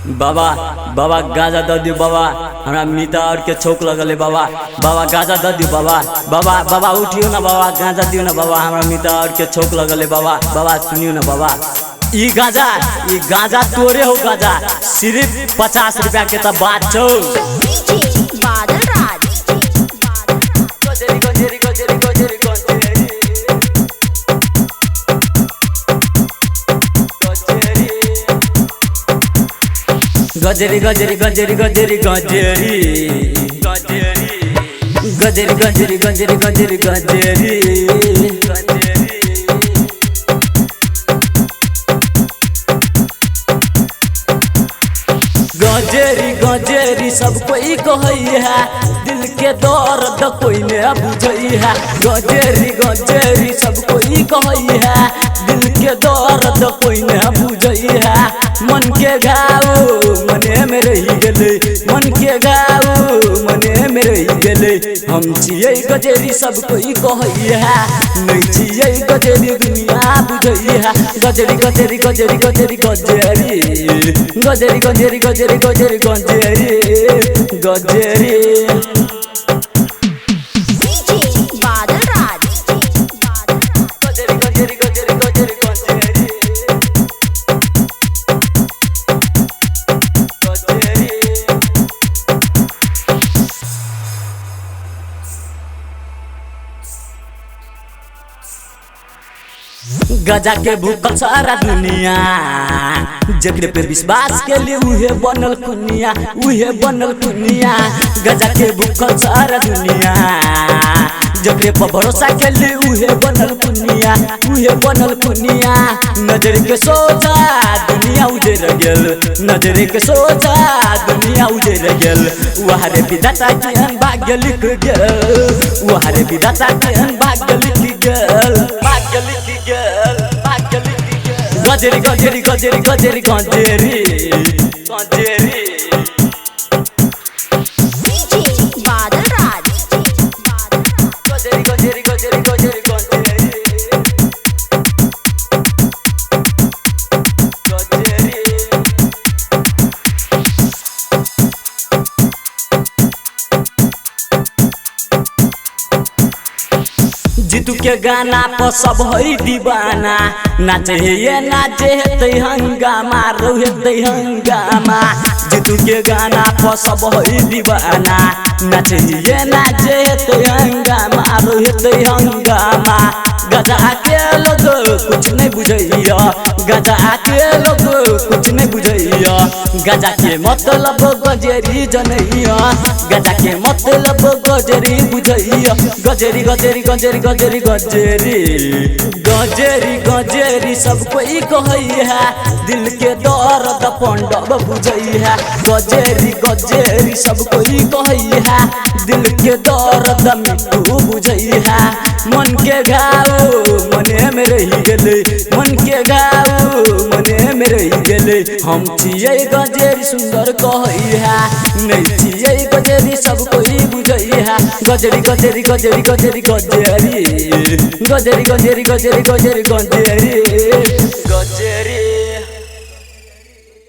बाबा बाबा गाजा द दियो बाबा, हमरा मीता और के छोक लगले बाबा। बाबा गाजा द दियो बाबा। बाबा बाबा उठियो ना बाबा, गाजा दियो ना बाबा, हमरा मीता और के छोक लगले बाबा। बाबा सुनियो ना बाबा, ई गाजा तोरे हो गाजा, सिर्फ 50 रुपया के त बात छौ। बादल राज गजरी गजरी गजरी गजरी गजरी गजरी गजरी गजरी गजरी गजरी गजरी गजरी सब कोई कहई है, दिल के दर्द कोई ने बुझई है। गजरी गजरी सब कोई कहई है, दिल के दर्द कोई ने बुझई है। मन के घाव मने में रही गेले, मन के घाव मने में रही गेले। हम छियै गजरी सब कोई कहई है, नहीं छियै गजरी दुनिया बुझई है। गजरी गजरी गजरी गजरी गजरी गजरी गजरी गजरी गजरी गजरी गजरी बादल राज गजरी गजरी गजरी गजरी गजरी गजा के भूखल सारा दुनिया, जगरे पे विश्वास के लिए उहे बनल खुनिया, उहे बनल खुनिया। गजा के भूखल सारा दुनिया, जगरे पे भरोसा के लिए उहे बनल खुनिया, उहे बनल खुनिया। नजर के सोचा दुनिया उजड़ गेल, नजर के सोचा दुनिया उजड़ गेल। वहारे विधाता के भाग्य लिख गेल, वहारे विधाता के भाग्य लिख गेल, भाग्य लिख गेल, भाग्य लिख गेल। गजरी गजरी गजरी गजरी गजरी गजरी बादल राज गजरी गजरी गजरी गजरी गजरी गजरी जीतू के गाना पर सब है दीवाना, नाचे ये नाचे ते हंगामा, रोहे ते हंगामा। जीतू के गाना पर सब है दीवाना, नाचे ये नाचे ते हंगामा, रोहे ते हंगामा। गजा के लोग कुछ नहीं बुझैया, गजा के लोग कुछ नहीं बुझैया। गजा के मतलब गजरी जनैया, गजा के मतलब गजरी बुझैया। गजरी गजरी गजरी गजरी गजरी गजरी गजरी सब कोई कहई है, दिल के दर्द पंडब बुझई है। गजरी गजरी सब कोई कहई है, दिल के दर्द मिठू बुझई है। मन के घाव मने में रही गेले, मन के घाव मने में रही गेले। हम छियै गजरी सुंदर कहई है, नहीं छियै गजरी सब कोई बुझई है। गजरी गजरी गजरी गजरी गजरी गजरी गजरी गजरी गजरी गजरी